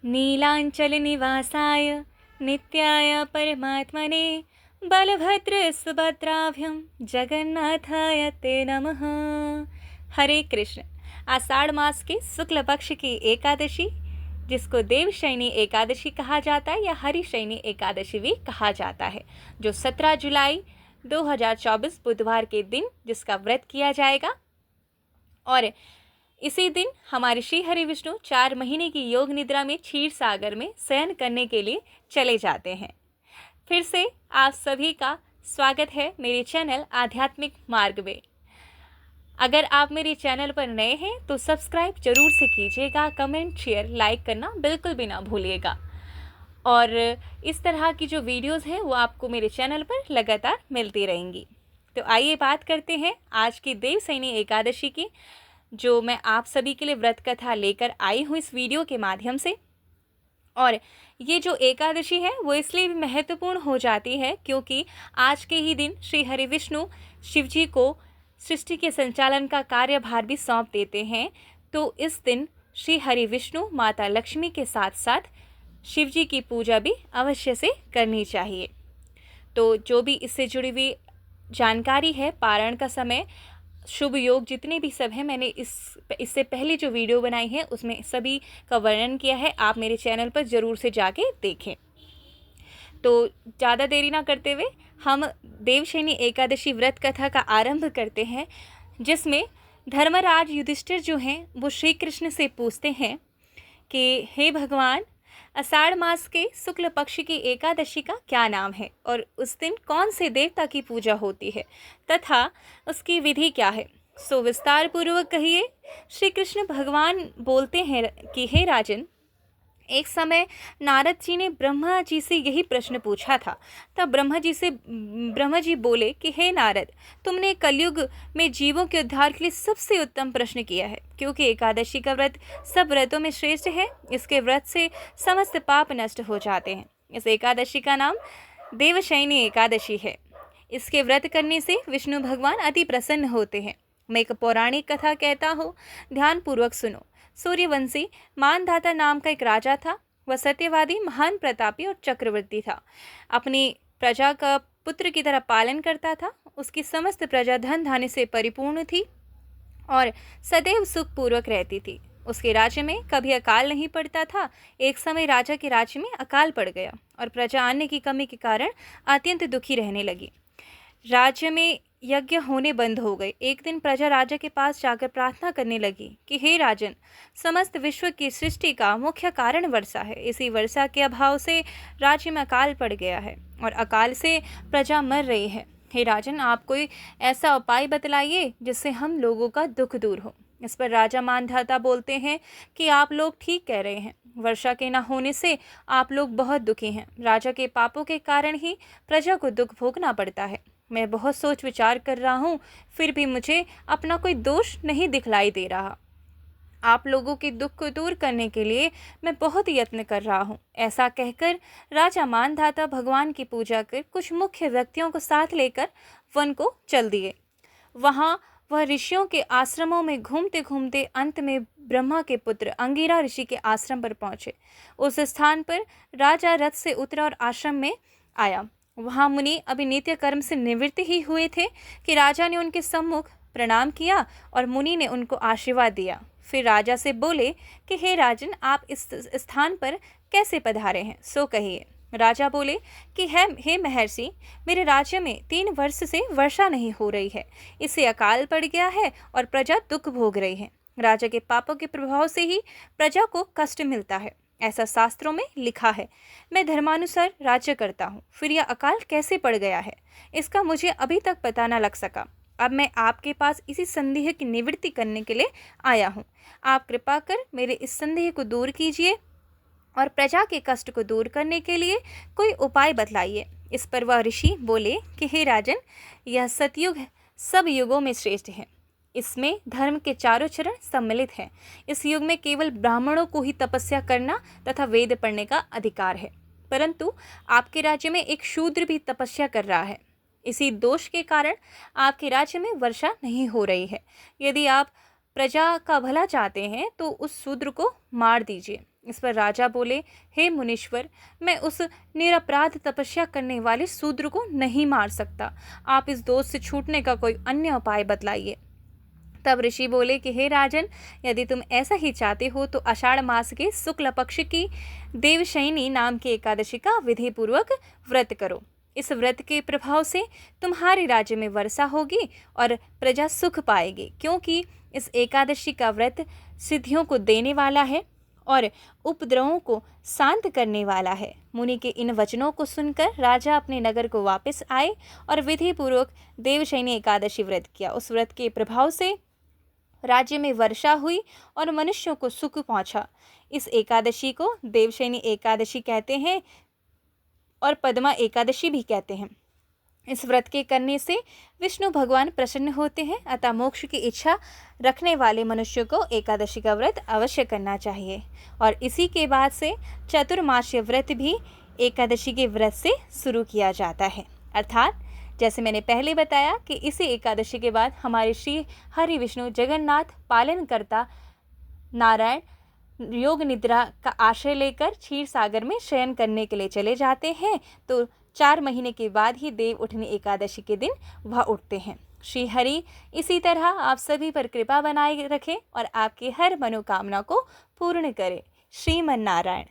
नीलाञ्चलनिवासाय नित्याय परमात्मने बलभद्र सुभद्राभ्यं जगन्नाथाय ते नमः। हरे कृष्ण। आषाढ़ मास के शुक्ल पक्ष की एकादशी, जिसको देवशयनी एकादशी कहा जाता है या हरिशयनी एकादशी भी कहा जाता है, जो 17 जुलाई 2024 बुधवार के दिन जिसका व्रत किया जाएगा। और इसी दिन हमारे श्री हरि विष्णु 4 महीने की योग निद्रा में क्षीर सागर में शयन करने के लिए चले जाते हैं। फिर से आप सभी का स्वागत है मेरे चैनल आध्यात्मिक मार्ग में। अगर आप मेरे चैनल पर नए हैं तो सब्सक्राइब जरूर से कीजिएगा, कमेंट शेयर लाइक करना बिल्कुल भी ना भूलिएगा। और इस तरह की जो वीडियोस हैं वो आपको मेरे चैनल पर लगातार मिलती रहेंगी। तो आइए बात करते हैं आज की देवशयनी एकादशी की, जो मैं आप सभी के लिए व्रत कथा लेकर आई हूँ इस वीडियो के माध्यम से। और ये जो एकादशी है वो इसलिए भी महत्वपूर्ण हो जाती है क्योंकि आज के ही दिन श्री हरि विष्णु शिव जी को सृष्टि के संचालन का कार्यभार भी सौंप देते हैं। तो इस दिन श्री हरि विष्णु माता लक्ष्मी के साथ साथ शिव जी की पूजा भी अवश्य से करनी चाहिए। तो जो भी इससे जुड़ी हुई जानकारी है, पारण का समय, शुभ योग, जितने भी सब हैं, मैंने इससे पहले जो वीडियो बनाई है उसमें सभी का वर्णन किया है। आप मेरे चैनल पर ज़रूर से जाके देखें। तो ज़्यादा देरी ना करते हुए हम देवशयनी एकादशी व्रत कथा का आरंभ करते हैं, जिसमें धर्मराज युधिष्ठिर जो हैं वो श्री कृष्ण से पूछते हैं कि हे भगवान, आषाढ़ मास के शुक्ल पक्ष की एकादशी का क्या नाम है और उस दिन कौन से देवता की पूजा होती है तथा उसकी विधि क्या है, सो विस्तार पूर्वक कहिए। श्री कृष्ण भगवान बोलते हैं कि हे राजन, एक समय नारद जी ने ब्रह्मा जी से यही प्रश्न पूछा था। तब ब्रह्मा जी बोले कि हे नारद, तुमने कलयुग में जीवों के उद्धार के लिए सबसे उत्तम प्रश्न किया है, क्योंकि एकादशी का व्रत सब व्रतों में श्रेष्ठ है। इसके व्रत से समस्त पाप नष्ट हो जाते हैं। इस एकादशी का नाम देवशयनी एकादशी है। इसके व्रत करने से विष्णु भगवान अति प्रसन्न होते हैं। मैं एक पौराणिक कथा कहता हूँ, ध्यान पूर्वक सुनो। सूर्यवंशी मानधाता नाम का एक राजा था। वह सत्यवादी, महान प्रतापी और चक्रवर्ती था। अपनी प्रजा का पुत्र की तरह पालन करता था। उसकी समस्त प्रजा धन धान्य से परिपूर्ण थी और सदैव सुखपूर्वक रहती थी। उसके राज्य में कभी अकाल नहीं पड़ता था। एक समय राजा के राज्य में अकाल पड़ गया और प्रजा अन्न की कमी के कारण अत्यंत दुखी रहने लगी। राज्य में यज्ञ होने बंद हो गए। एक दिन प्रजा राजा के पास जाकर प्रार्थना करने लगी कि हे राजन, समस्त विश्व की सृष्टि का मुख्य कारण वर्षा है। इसी वर्षा के अभाव से राज्य में अकाल पड़ गया है और अकाल से प्रजा मर रही है। हे राजन, आप कोई ऐसा उपाय बतलाइए जिससे हम लोगों का दुख दूर हो। इस पर राजा मानधाता बोलते हैं कि आप लोग ठीक कह रहे हैं। वर्षा के न होने से आप लोग बहुत दुखी हैं। राजा के पापों के कारण ही प्रजा को दुख भोगना पड़ता है। मैं बहुत सोच विचार कर रहा हूँ, फिर भी मुझे अपना कोई दोष नहीं दिखलाई दे रहा। आप लोगों के दुख को दूर करने के लिए मैं बहुत यत्न कर रहा हूँ। ऐसा कहकर राजा मानधाता भगवान की पूजा कर कुछ मुख्य व्यक्तियों को साथ लेकर वन को चल दिए। वहाँ वह ऋषियों के आश्रमों में घूमते घूमते अंत में ब्रह्मा के पुत्र अंगिरा ऋषि के आश्रम पर पहुँचे। उस स्थान पर राजा रथ से उतरा और आश्रम में आया। वहाँ मुनि अभी नित्य कर्म से निवृत्त ही हुए थे कि राजा ने उनके सम्मुख प्रणाम किया और मुनि ने उनको आशीर्वाद दिया। फिर राजा से बोले कि हे राजन, आप इस स्थान पर कैसे पधारे हैं, सो कहिए। राजा बोले कि हे महर्षि, मेरे राज्य में 3 वर्ष से वर्षा नहीं हो रही है। इससे अकाल पड़ गया है और प्रजा दुख भोग रही है। राजा के पापों के प्रभाव से ही प्रजा को कष्ट मिलता है, ऐसा शास्त्रों में लिखा है। मैं धर्मानुसार राज्य करता हूँ, फिर यह अकाल कैसे पड़ गया है, इसका मुझे अभी तक पता न लग सका। अब मैं आपके पास इसी संदेह की निवृत्ति करने के लिए आया हूँ। आप कृपा कर मेरे इस संदेह को दूर कीजिए और प्रजा के कष्ट को दूर करने के लिए कोई उपाय बतलाइए। इस पर वह ऋषि बोले कि हे राजन, यह सतयुग सब युगों में श्रेष्ठ है। इसमें धर्म के चारों चरण सम्मिलित हैं। इस युग में केवल ब्राह्मणों को ही तपस्या करना तथा वेद पढ़ने का अधिकार है, परंतु आपके राज्य में एक शूद्र भी तपस्या कर रहा है। इसी दोष के कारण आपके राज्य में वर्षा नहीं हो रही है। यदि आप प्रजा का भला चाहते हैं तो उस शूद्र को मार दीजिए। इस पर राजा बोले, हे मुनीश्वर, मैं उस निरपराध तपस्या करने वाले शूद्र को नहीं मार सकता। आप इस दोष से छूटने का कोई अन्य उपाय बतलाइए। तब ऋषि बोले कि हे राजन, यदि तुम ऐसा ही चाहते हो तो आषाढ़ मास के शुक्ल पक्ष की देवशयनी नाम की एकादशी का विधि पूर्वक व्रत करो। इस व्रत के प्रभाव से तुम्हारे राज्य में वर्षा होगी और प्रजा सुख पाएगी, क्योंकि इस एकादशी का व्रत सिद्धियों को देने वाला है और उपद्रवों को शांत करने वाला है। मुनि के इन वचनों को सुनकर राजा अपने नगर को वापस आए और विधि पूर्वक देवशयनी एकादशी व्रत किया। उस व्रत के प्रभाव से राज्य में वर्षा हुई और मनुष्यों को सुख पहुंचा। इस एकादशी को देवशयनी एकादशी कहते हैं और पद्मा एकादशी भी कहते हैं। इस व्रत के करने से विष्णु भगवान प्रसन्न होते हैं, अतः मोक्ष की इच्छा रखने वाले मनुष्यों को एकादशी का व्रत अवश्य करना चाहिए। और इसी के बाद से चतुर्मास्य व्रत भी एकादशी के व्रत से शुरू किया जाता है। अर्थात जैसे मैंने पहले बताया कि इसी एकादशी के बाद हमारे श्री हरि विष्णु जगन्नाथ पालनकर्ता नारायण योग निद्रा का आश्रय लेकर क्षीर सागर में शयन करने के लिए चले जाते हैं, तो 4 महीने के बाद ही देव उठनी एकादशी के दिन वह उठते हैं। श्री हरि इसी तरह आप सभी पर कृपा बनाए रखें और आपकी हर मनोकामना को पूर्ण करें। श्रीमन नारायण।